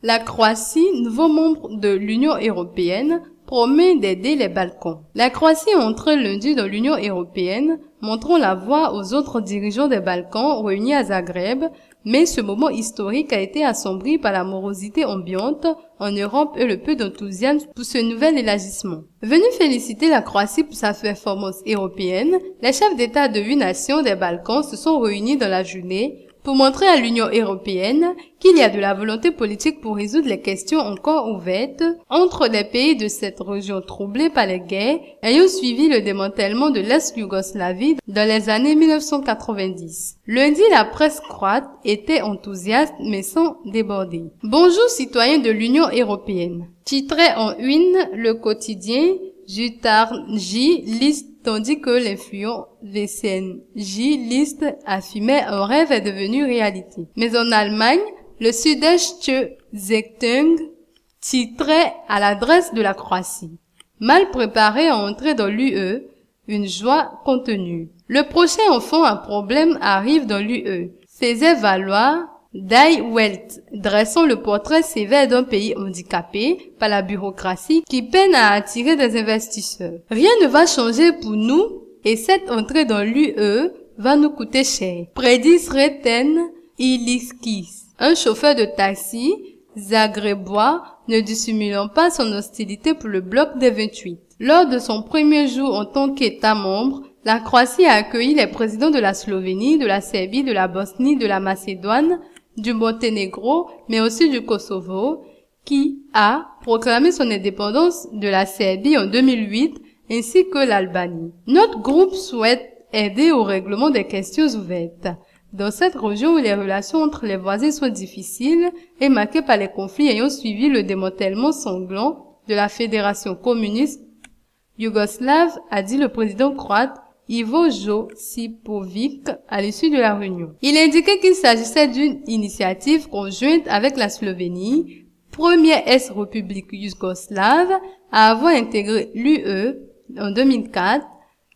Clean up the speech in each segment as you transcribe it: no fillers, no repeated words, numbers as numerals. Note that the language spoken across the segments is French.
La Croatie, nouveau membre de l'Union européenne, promet d'aider les Balkans. La Croatie est entrée lundi dans l'Union européenne, montrant la voie aux autres dirigeants des Balkans réunis à Zagreb, mais ce moment historique a été assombri par la morosité ambiante en Europe et le peu d'enthousiasme pour ce nouvel élargissement. Venus féliciter la Croatie pour sa performance européenne, les chefs d'État de 8 nations des Balkans se sont réunis dans la journée pour montrer à l'Union européenne qu'il y a de la volonté politique pour résoudre les questions encore ouvertes entre les pays de cette région troublée par les guerres ayant suivi le démantèlement de l'ex-Yougoslavie dans les années 1990. Lundi, la presse croate était enthousiaste mais sans déborder. Bonjour citoyens de l'Union européenne. Titrait en une le quotidien Jutarnji liste tandis que l'influent VCNJ liste affirmait un rêve est devenu réalité. Mais en Allemagne, le Süddeutsche Zeitung titrait à l'adresse de la Croatie. Mal préparé à entrer dans l'UE, une joie contenue. Le prochain enfant à problème arrive dans l'UE, faisait valoir Die Welt, dressant le portrait sévère d'un pays handicapé par la bureaucratie qui peine à attirer des investisseurs. Rien ne va changer pour nous et cette entrée dans l'UE va nous coûter cher, prédit Sreten Iliskis, un chauffeur de taxi zagrebois ne dissimulant pas son hostilité pour le bloc des 28. Lors de son premier jour en tant qu'État membre, la Croatie a accueilli les présidents de la Slovénie, de la Serbie, de la Bosnie, de la Macédoine, du Monténégro, mais aussi du Kosovo, qui a proclamé son indépendance de la Serbie en 2008, ainsi que l'Albanie. Notre groupe souhaite aider au règlement des questions ouvertes. Dans cette région où les relations entre les voisins sont difficiles et marquées par les conflits ayant suivi le démantèlement sanglant de la Fédération communiste yougoslave, a dit le président croate Ivo Josipovic à l'issue de la réunion. Il indiquait qu'il s'agissait d'une initiative conjointe avec la Slovénie, première ex-république yougoslave à avoir intégré l'UE en 2004,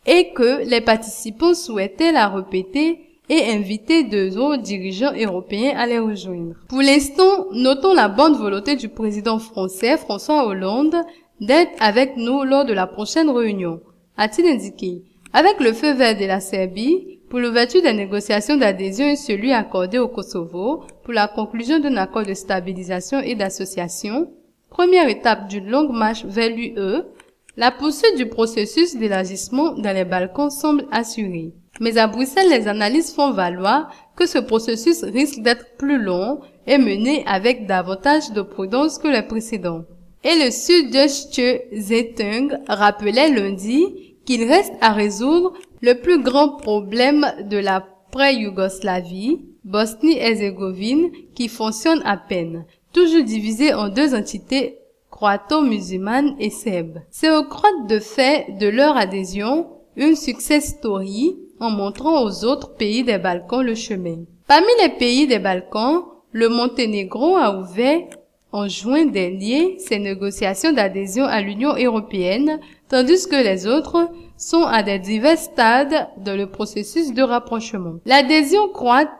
et que les participants souhaitaient la répéter et inviter 2 autres dirigeants européens à les rejoindre. Pour l'instant, notons la bonne volonté du président français François Hollande d'être avec nous lors de la prochaine réunion, a-t-il indiqué. Avec le feu vert de la Serbie pour l'ouverture des négociations d'adhésion et celui accordé au Kosovo pour la conclusion d'un accord de stabilisation et d'association, première étape d'une longue marche vers l'UE, la poursuite du processus d'élargissement dans les Balkans semble assurée. Mais à Bruxelles, les analystes font valoir que ce processus risque d'être plus long et mené avec davantage de prudence que les précédents. Et le Süddeutsche Zeitung rappelait lundi qu'il reste à résoudre le plus grand problème de la pré-Yougoslavie, Bosnie-Herzégovine, qui fonctionne à peine, toujours divisée en 2 entités croato-musulmanes et serbes. C'est aux Croates de faire de leur adhésion une success story en montrant aux autres pays des Balkans le chemin. Parmi les pays des Balkans, le Monténégro a ouvert en juin dernier ses négociations d'adhésion à l'Union européenne, tandis que les autres sont à des divers stades dans le processus de rapprochement. L'adhésion croate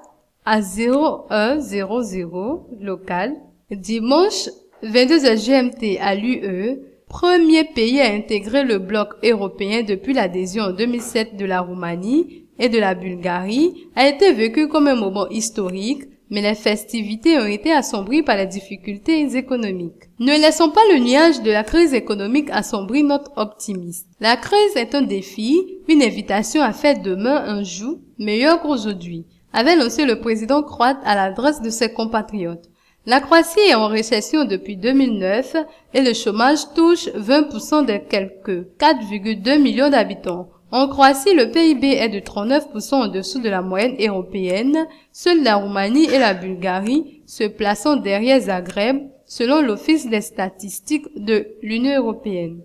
à 0100 local, dimanche 22h GMT à l'UE, premier pays à intégrer le bloc européen depuis l'adhésion en 2007 de la Roumanie et de la Bulgarie, a été vécu comme un moment historique, mais les festivités ont été assombries par les difficultés économiques. Ne laissons pas le nuage de la crise économique assombrir notre optimisme. La crise est un défi, une invitation à faire demain un jour meilleur qu'aujourd'hui, avait lancé le président croate à l'adresse de ses compatriotes. La Croatie est en récession depuis 2009 et le chômage touche 20% de quelques 4,2 millions d'habitants. En Croatie, le PIB est de 39% en dessous de la moyenne européenne, seules la Roumanie et la Bulgarie se plaçant derrière Zagreb, selon l'Office des statistiques de l'Union européenne.